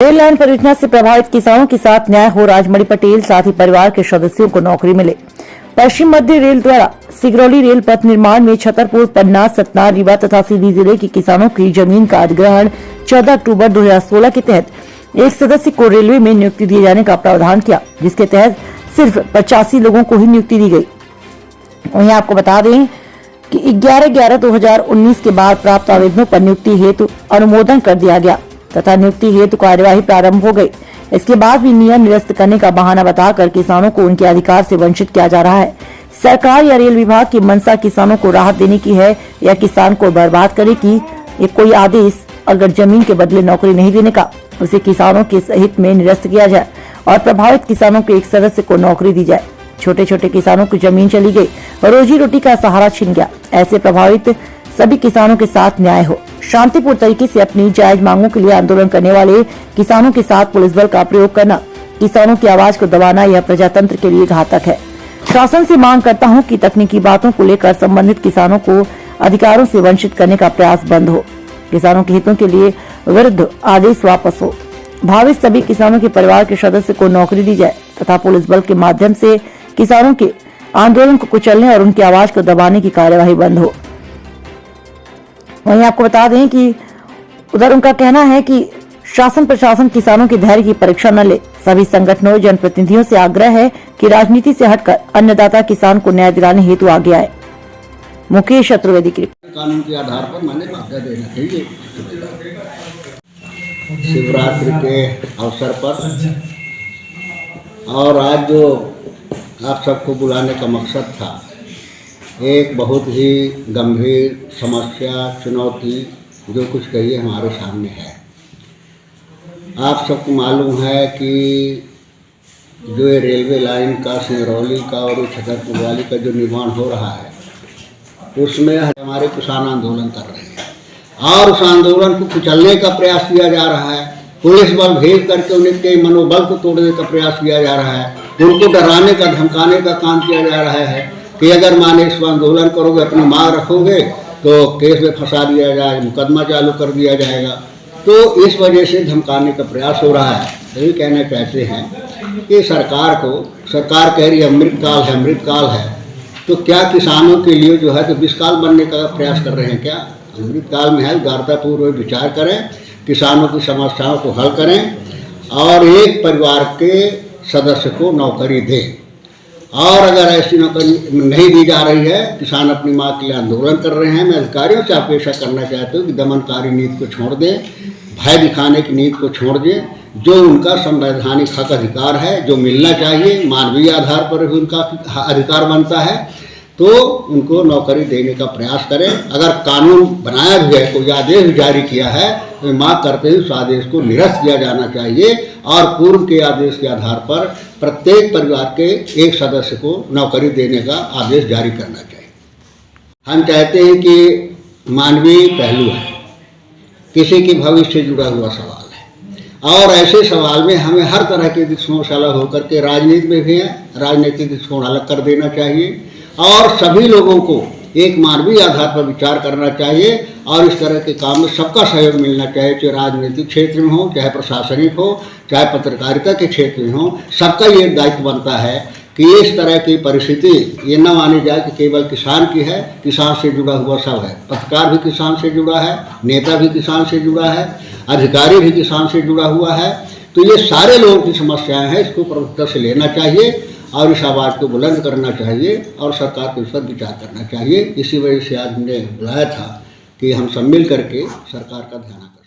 Rail line परियोजना से प्रभावित किसानों के साथ न्याय हो। राजमणि पटेल साथ ही परिवार के सदस्यों को नौकरी मिले। पश्चिम मध्य रेल द्वारा सिगरौली रेल पथ निर्माण में छतरपुर, पन्ना, सतना, रीवा तथा सीधी जिले के किसानों की जमीन का अधिग्रहण 14 अक्टूबर 2016 के तहत एक सदस्य को रेलवे में नियुक्ति दिए जाने का प्रावधान किया, जिसके तहत सिर्फ 85 लोगों को ही नियुक्ति दी गई। वहीं आपको बता दें कि 11/11/2019 के बाद प्राप्त आवेदनों पर नियुक्ति हेतु अनुमोदन कर दिया गया तथा नियुक्ति हेतु कार्यवाही प्रारंभ हो गई। इसके बाद भी नियम निरस्त करने का बहाना बताकर किसानों को उनके अधिकार से वंचित किया जा रहा है। सरकार या रेल विभाग की मंशा किसानों को राहत देने की है या किसान को बर्बाद करे की ये कोई आदेश अगर जमीन के बदले नौकरी नहीं देने का, उसे किसानों के हित में निरस्त किया जाए और प्रभावित किसानों के एक सदस्य को नौकरी दी जाए। छोटे छोटे किसानों की जमीन चली गई, रोजी रोटी का सहारा छिन गया। ऐसे प्रभावित सभी किसानों के साथ न्याय हो। शांतिपूर्ण तरीके से अपनी जायज मांगों के लिए आंदोलन करने वाले किसानों के साथ पुलिस बल का प्रयोग करना, किसानों की आवाज को दबाना यह प्रजातंत्र के लिए घातक है। शासन से मांग करता हूं कि तकनीकी बातों को लेकर संबंधित किसानों को अधिकारों से वंचित करने का प्रयास बंद हो। किसानों के हितों के लिए विरुद्ध आदेश वापस हो। भावित सभी किसानों के परिवार के सदस्य को नौकरी दी जाए तथा पुलिस बल के माध्यम से किसानों के आंदोलन को कुचलने और उनकी आवाज को दबाने की कार्यवाही बंद हो। वहीं आपको बता दें कि उधर उनका कहना है कि शासन प्रशासन किसानों के धैर्य की परीक्षा न ले। सभी संगठनों जनप्रतिनिधियों से आग्रह है कि राजनीति से हटकर अन्नदाता किसान को न्याय दिलाने हेतु आगे आए। मुकेश चतुर्वेदी की कानून के आधार पर मैंने मान्यता देना चाहिए। शिवरात्रि के अवसर पर और आज जो आप सबको बुलाने का मकसद था, एक बहुत ही गंभीर समस्या, चुनौती जो कुछ कहिए हमारे सामने है। आप सबको मालूम है कि जो ये रेलवे लाइन का, सिंगरौली का और छतरपुर वाली का जो निर्माण हो रहा है, उसमें हमारे किसान आंदोलन कर रहे हैं और उस आंदोलन को कुचलने का प्रयास किया जा रहा है। पुलिस बल भेज करके उनके मनोबल को तोड़ने का प्रयास किया जा रहा है। उनको डराने का, धमकाने का काम किया जा रहा है कि अगर माने इस आंदोलन करोगे, अपनी मांग रखोगे तो केस में फंसा दिया जाएगा, मुकदमा चालू कर दिया जाएगा। तो इस वजह से धमकाने का प्रयास हो रहा है। यही कहना चाहते हैं कि सरकार कह रही है अमृतकाल है, अमृतकाल है, तो क्या किसानों के लिए जो है तो विषकाल बनने का प्रयास कर रहे हैं? क्या अमृतकाल में है? उदारतापूर्वक विचार करें, किसानों की समस्याओं को हल करें और एक परिवार के सदस्य को नौकरी दें। और अगर ऐसी नौकरी नहीं दी जा रही है, किसान अपनी मांग के लिए आंदोलन कर रहे हैं, मैं अधिकारियों से अपेक्षा करना चाहता हूँ कि दमनकारी नीति को छोड़ दें, भय दिखाने की नीति को छोड़ दें। जो उनका संवैधानिक हक अधिकार है, जो मिलना चाहिए, मानवीय आधार पर भी उनका अधिकार बनता है, तो उनको नौकरी देने का प्रयास करें। अगर कानून बनाया भी है, कोई आदेश भी जारी किया है, तो मांग करते हुए उस आदेश को निरस्त किया जाना चाहिए और पूर्व के आदेश के आधार पर प्रत्येक परिवार के एक सदस्य को नौकरी देने का आदेश जारी करना चाहिए। हम चाहते हैं कि मानवीय पहलू है, किसी के भविष्य से जुड़ा हुआ सवाल है और ऐसे सवाल में हमें हर तरह के दृष्टिकोण से अलग होकर के राजनीति में भी है, राजनीतिक दृष्टिकोण अलग कर देना चाहिए और सभी लोगों को एक मानवीय आधार पर विचार करना चाहिए और इस तरह के काम में सबका सहयोग मिलना चाहिए, चाहे राजनीतिक क्षेत्र में हो, चाहे प्रशासनिक हो, चाहे पत्रकारिता के क्षेत्र में हो। सबका ये दायित्व बनता है कि इस तरह की परिस्थिति ये न मानी जाए कि केवल किसान की है, किसान से जुड़ा हुआ सब है। पत्रकार भी किसान से जुड़ा है, नेता भी किसान से जुड़ा है, अधिकारी भी किसान से जुड़ा हुआ है। तो ये सारे लोगों की समस्याएं हैं, इसको प्रमुखता से लेना चाहिए और इस आवाज़ को बुलंद करना चाहिए और सरकार को इस पर विचार करना चाहिए। इसी वजह से आज हमने बुलाया था कि हम सब मिल करके सरकार का ध्यान आकर्षित